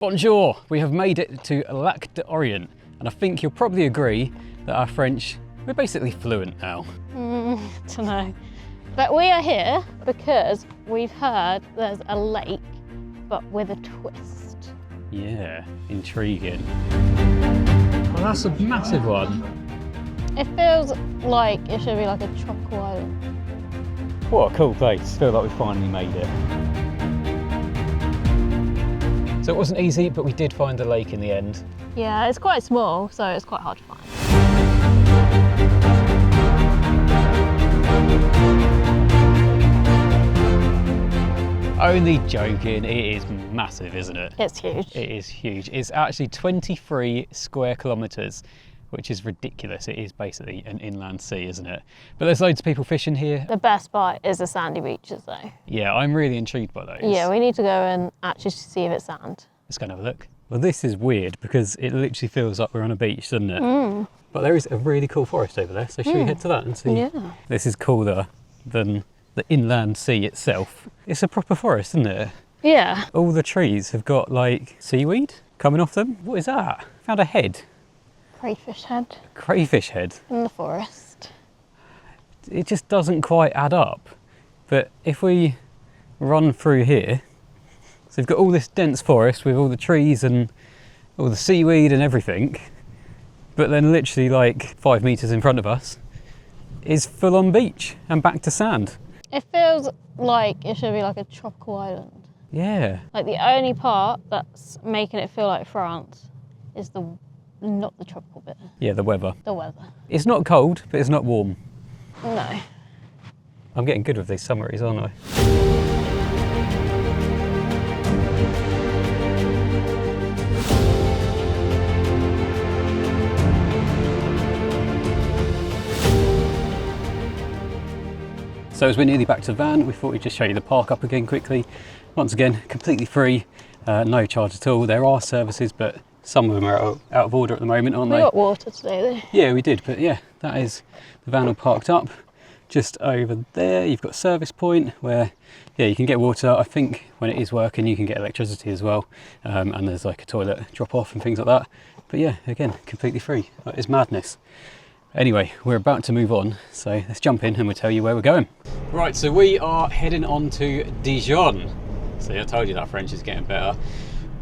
Bonjour! We have made it to Lac d'Orient, and I think you'll probably agree that our French, we're basically fluent now. Don't know. But we are here because we've heard there's a lake, but with a twist. Yeah, intriguing. Well, that's a massive one. It feels like it should be like a tropical island. What a cool place. I feel like we finally made it. So it wasn't easy, but we did find a lake in the end. Yeah, it's quite small, so it's quite hard to find. Only joking, it is massive, isn't it? It's huge. It is huge. It's actually 23 square kilometres, which is ridiculous. It is basically an inland sea, isn't it? But there's loads of people fishing here. The best part is the sandy beaches though. Yeah, I'm really intrigued by those. Yeah, we need to go and actually see if it's sand. Let's go and have a look. Well, this is weird because it literally feels like we're on a beach, doesn't it? But there is a really cool forest over there, so should we head to that and see? Yeah. This is cooler than the inland sea itself. It's a proper forest, isn't it? Yeah. All the trees have got like seaweed coming off them. What is that? Found a head. Crayfish head. Crayfish head. In the forest. It just doesn't quite add up. But if we run through here, so we've got all this dense forest with all the trees and all the seaweed and everything, but then literally like 5 meters in front of us is full on beach and back to sand. It feels like it should be like a tropical island. Yeah. Like the only part that's making it feel like France is not the tropical bit. Yeah, the weather. The weather. It's not cold, but it's not warm. No. I'm getting good with these summaries, aren't I? So as we're nearly back to the van, we thought we'd just show you the park up again quickly. Once again, completely free, no charge at all. There are services, but some of them are out of order at the moment, aren't they? We got water today though. Yeah, we did, but yeah, that is the van all parked up. Just over there, you've got a service point where, yeah, you can get water. I think when it is working, you can get electricity as well. And there's like a toilet drop off and things like that. But yeah, again, completely free. That is madness. Anyway, we're about to move on, so let's jump in and we'll tell you where we're going. Right, so we are heading on to Dijon. See, I told you that French is getting better.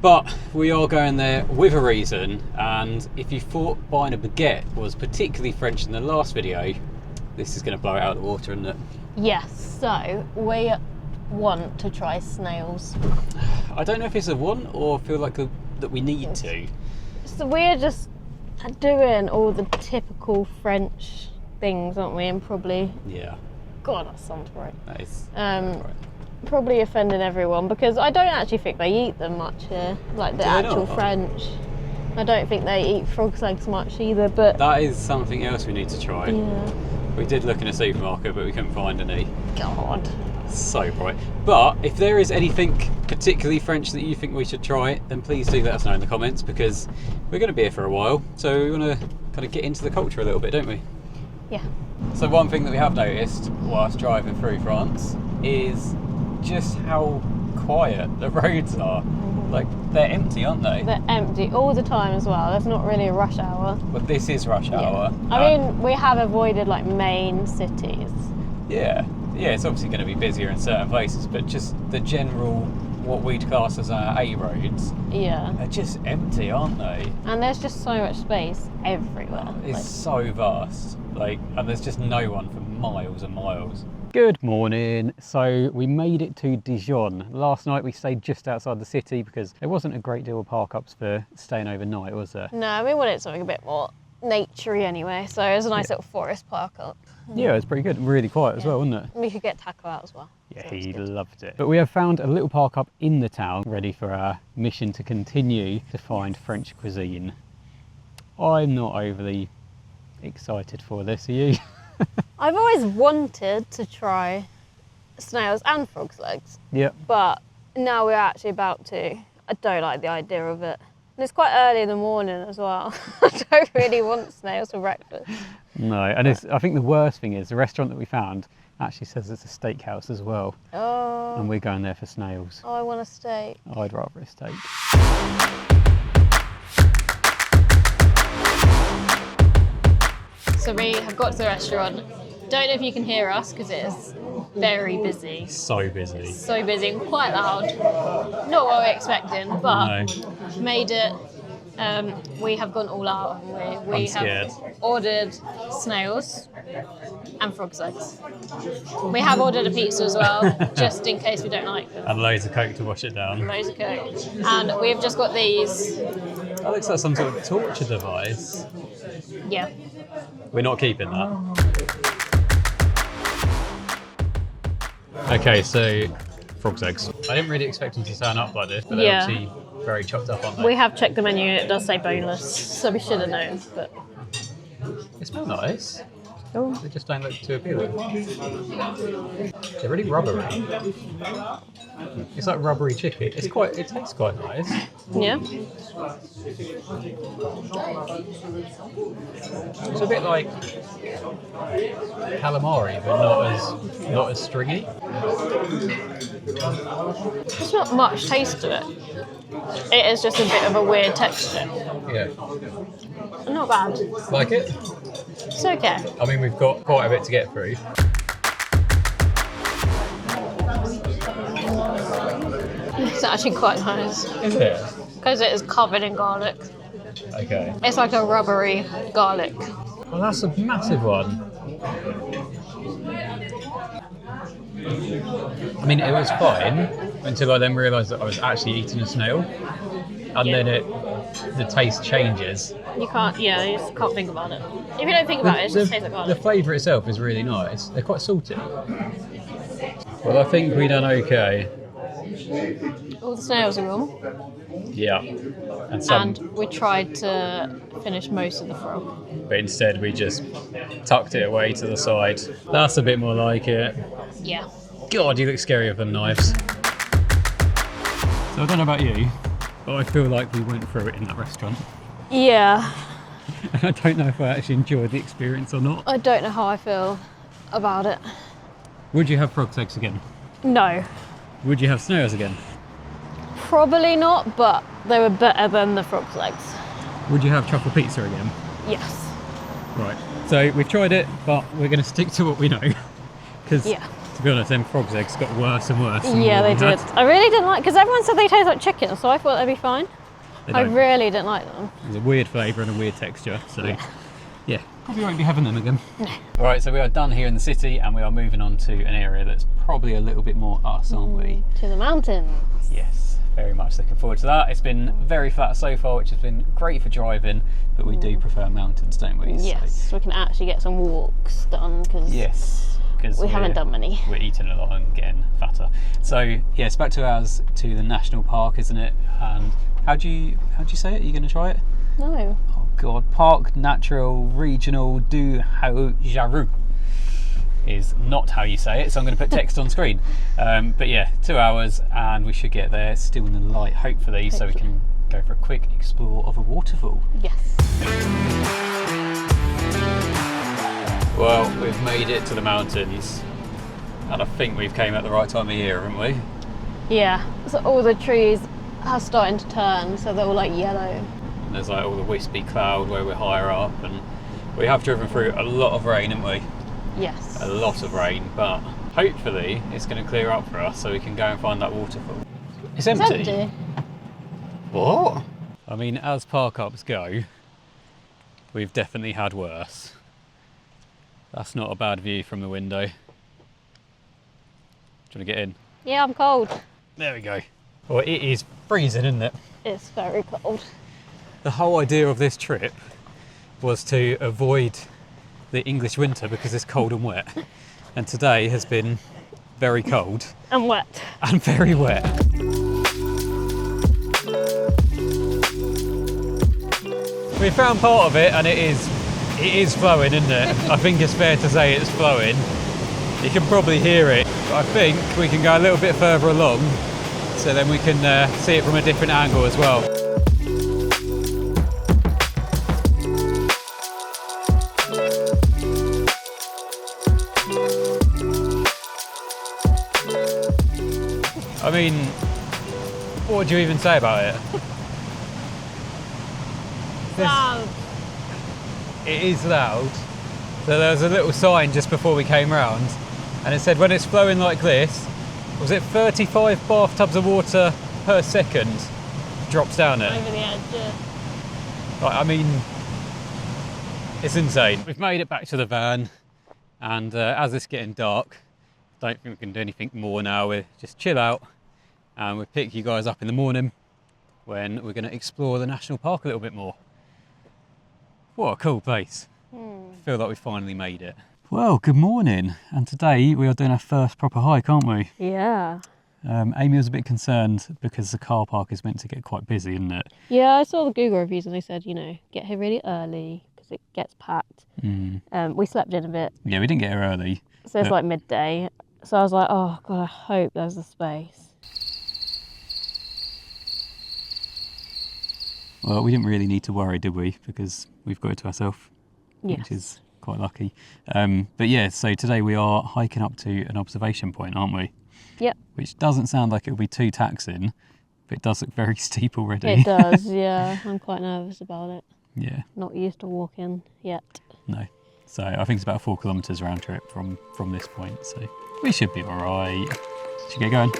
But we are going there with a reason, and if you thought buying a baguette was particularly French in the last video, this is going to blow it out of the water, isn't it? Yes, so we want to try snails. I don't know if it's a want or feel like that we need to. So we're just doing all the typical French things, aren't we? And probably, Yeah, God, that sounds right. that is Um, right. Probably offending everyone because I don't actually think they eat them much here, like the Do they actual not? French. I don't think they eat frog's legs much either, but That is something else we need to try. yeah. We did look in a supermarket, but we couldn't find any. God. So bright. But if there is anything particularly French that you think we should try, then please do let us know in the comments, because we're going to be here for a while, so we want to kind of get into the culture a little bit, don't we? Yeah. So one thing that we have noticed whilst driving through France is just how quiet the roads are. Like, they're empty, aren't they? They're empty all the time as well. There's not really a rush hour. But this is rush hour. I mean, we have avoided like main cities. Yeah, it's obviously going to be busier in certain places, but just the general, what we'd class as our A roads, Yeah. are just empty, aren't they? And there's just so much space everywhere. It's so vast, like, and there's just no one for miles and miles. Good morning. So we made it to Dijon. Last night we stayed just outside the city because there wasn't a great deal of park-ups for staying overnight, was there? No, we wanted something a bit more naturey anyway, so it was a nice little forest park up. Yeah, it was pretty good. Really quiet as well, wasn't it? We could get taco out as well. Yeah, so he good. loved it. But we have found a little park up in the town, ready for our mission to continue to find French cuisine. I'm not overly excited for this, are you? I've always wanted to try snails and frog's legs, Yep. but now we're actually about to. I don't like the idea of it. And it's quite early in the morning as well. I don't really want snails for breakfast. No, and I think the worst thing is the restaurant that we found actually says it's a steakhouse as well. Oh. And we're going there for snails. Oh, I want a steak. I'd rather a steak. So we have got to the restaurant. Don't know if you can hear us because it is very busy. So busy. So busy and quite loud. Not what we're expecting, but made it. We have gone all out. We have ordered snails and frog's legs. We have ordered a pizza as well, just in case we don't like them. And loads of Coke to wash it down. Loads of Coke. And we've just got these. That looks like some sort of torture device. Yeah. We're not keeping that. Okay, so frog's eggs. I didn't really expect them to turn up like this, but they're obviously very chopped up, aren't they? We have checked the menu, it does say boneless, so we should have known, but... They smell nice. Oh. They just don't look too appealing. They're really rubbery. It's like rubbery chicken. It tastes quite nice. Yeah. It's a bit like calamari, but not as stringy. There's not much taste to it. It is just a bit of a weird texture. Yeah. Not bad. Like it? It's okay. I mean, we've got quite a bit to get through. It's actually quite nice. Is it? Because it is covered in garlic. Okay. It's like a rubbery garlic. Well, that's a massive one. I mean, it was fine until I then realised that I was actually eating a snail. And then the taste changes. You just can't think about it. If you don't think about it, it just tastes like garlic. The flavour itself is really nice. They're quite salty. Well, I think we done okay. All the snails are gone. Yeah. And we tried to finish most of the frog. But instead we just tucked it away to the side. That's a bit more like it. Yeah. God, you look scarier than knives. So I don't know about you, but I feel like we went through it in that restaurant. Yeah. And I don't know if I actually enjoyed the experience or not. I don't know how I feel about it. Would you have frog's eggs again? No. Would you have snails again? Probably not, but they were better than the frog's legs. Would you have truffle pizza again? Yes. Right. So we've tried it, but we're going to stick to what we know. Because, to be honest, them frog's eggs got worse and worse. Yeah, they did. I really didn't like, because everyone said they taste like chicken, so I thought they'd be fine. I really didn't like them. There's a weird flavour and a weird texture, so yeah, probably won't be having them again. No. Alright, so we are done here in the city and we are moving on to an area that's probably a little bit more us, aren't we? To the mountains. Yes, very much looking forward to that. It's been very flat so far, which has been great for driving, but we do prefer mountains, don't we? Yes, so we can actually get some walks done, because we haven't done many. We're eating a lot and getting fatter. So yeah, it's about 2 hours to the national park, isn't it? And how'd you say it? Are you going to try it? No. Oh God, Parc Natural Regional du Haut-Jarou is not how you say it, so I'm going to put text on screen. But yeah, 2 hours and we should get there still in the light, hopefully, so we can go for a quick explore of a waterfall. Yes. Well, we've made it to the mountains and I think we've came at the right time of year, haven't we? Yeah, so all the trees are starting to turn, so they're all like yellow. And there's like all the wispy cloud where we're higher up, and we have driven through a lot of rain, haven't we? Yes. A lot of rain, but hopefully it's going to clear up for us so we can go and find that waterfall. It's empty. It's empty. What? I mean, as park ups go, we've definitely had worse. That's not a bad view from the window. Do you want to get in? Yeah, I'm cold. There we go. Well, it is freezing, isn't it? It's very cold. The whole idea of this trip was to avoid the English winter because it's cold and wet. And today has been very cold. And wet. And very wet. We found part of it and it is flowing, isn't it? I think it's fair to say it's flowing. You can probably hear it. But I think we can go a little bit further along so then we can see it from a different angle as well. I mean, what would you even say about it? Loud. It is loud. So there was a little sign just before we came round, and it said when it's flowing like this, was it 35 bathtubs of water per second drops down it? Over the edge, yeah. Like, I mean, it's insane. We've made it back to the van, and as it's getting dark, don't think we can do anything more now. We'll just chill out, and we'll pick you guys up in the morning when we're going to explore the national park a little bit more. What a cool place. I feel like we finally made it. Well, good morning, and today we are doing our first proper hike, aren't we? Yeah. Amy was a bit concerned because the car park is meant to get quite busy, isn't it? Yeah, I saw the Google reviews and they said, you know, get here really early because it gets packed. We slept in a bit. Yeah, we didn't get here early. So it's like midday. So I was like, oh God, I hope there's a space. Well, we didn't really need to worry, did we? Because we've got it to ourselves, which is quite lucky. But yeah, so today we are hiking up to an observation point, aren't we? Yep. Which doesn't sound like it'll be too taxing, but it does look very steep already. It does, yeah. I'm quite nervous about it. Yeah. Not used to walking yet. No. So I think it's about 4 kilometres round trip from this point, so we should be all right. Should we get going?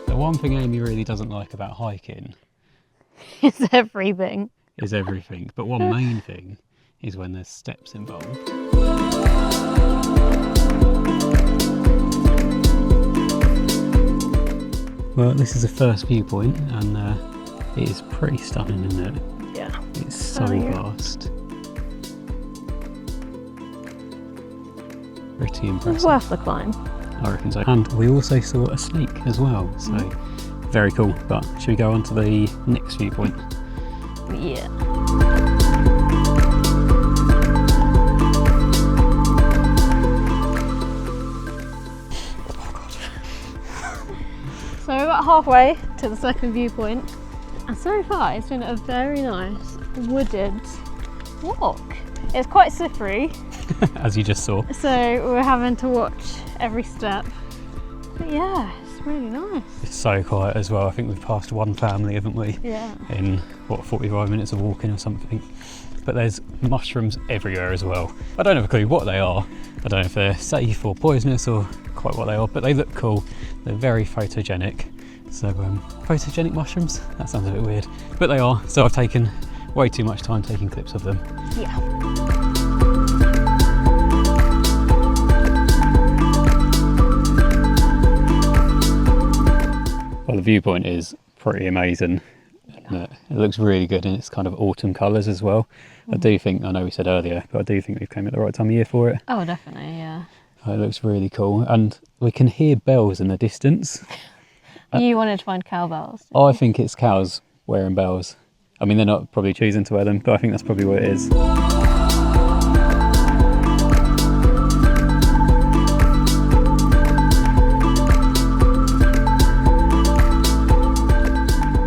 The one thing Amy really doesn't like about hiking It's everything. is everything, but one main thing is when there's steps involved. Well, this is the first viewpoint, and it is pretty stunning, isn't it? Yeah. It's so vast. Pretty impressive. It's worth the climb. I reckon so. And we also saw a snake as well, so very cool. But should we go on to the next viewpoint? Yeah. So we're about halfway to the second viewpoint, and so far it's been a very nice wooded walk. It's quite slippery, as you just saw. so we're having to watch every step. But yeah, it's really nice. It's so quiet as well. I think we've passed one family, haven't we? Yeah. In what, 45 minutes of walking or something. But there's mushrooms everywhere as well. I don't have a clue what they are. I don't know if they're safe or poisonous or quite what they are, but they look cool. They're very photogenic. So photogenic mushrooms? That sounds a bit weird, but they are. So I've taken way too much time taking clips of them. Yeah. Well, the viewpoint is pretty amazing. It looks really good in its kind of autumn colours as well. I do think, I know we said earlier, but I do think we've come at the right time of year for it. Oh, definitely, yeah. It looks really cool, and we can hear bells in the distance. You wanted to find cowbells. I think it's cows wearing bells. I mean, they're not probably choosing to wear them, but I think that's probably what it is.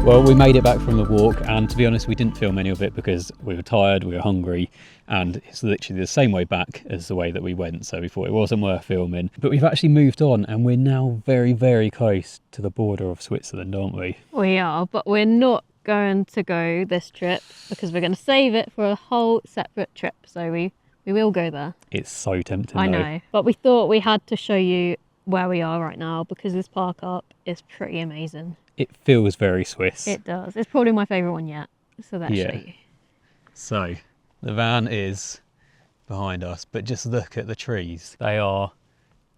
Well, we made it back from the walk, and to be honest, we didn't film any of it because we were tired, we were hungry, and it's literally the same way back as the way that we went, so we thought it wasn't worth filming. But we've actually moved on, and we're now very, very close to the border of Switzerland, aren't we? We are, but we're not going to go this trip because we're going to save it for a whole separate trip, so we will go there. It's so tempting, I though. know, but we thought we had to show you where we are right now because this park up is pretty amazing. It feels very Swiss. It does. It's probably my favourite one yet. So let's show you. So the van is behind us, but just look at the trees. They are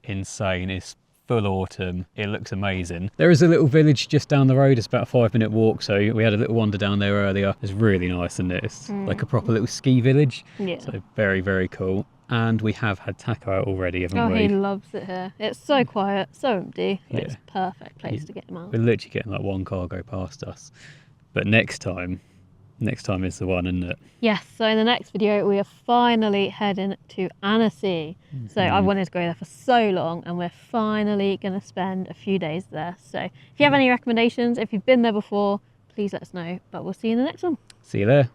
insane. It's full autumn. It looks amazing. There is a little village just down the road. It's about a 5-minute walk. So we had a little wander down there earlier. It's really nice, isn't it? It's like a proper little ski village. Yeah. So very, very cool. And we have had Taco out already, haven't we? Oh, he loves it here. It's so quiet, so empty. Yeah. It's a perfect place to get him out. We're literally getting like one car go past us. But next time is the one, isn't it? Yes, so in the next video, we are finally heading to Annecy. So I wanted to go there for so long, and we're finally going to spend a few days there. So if you have any recommendations, if you've been there before, please let us know. But we'll see you in the next one. See you there.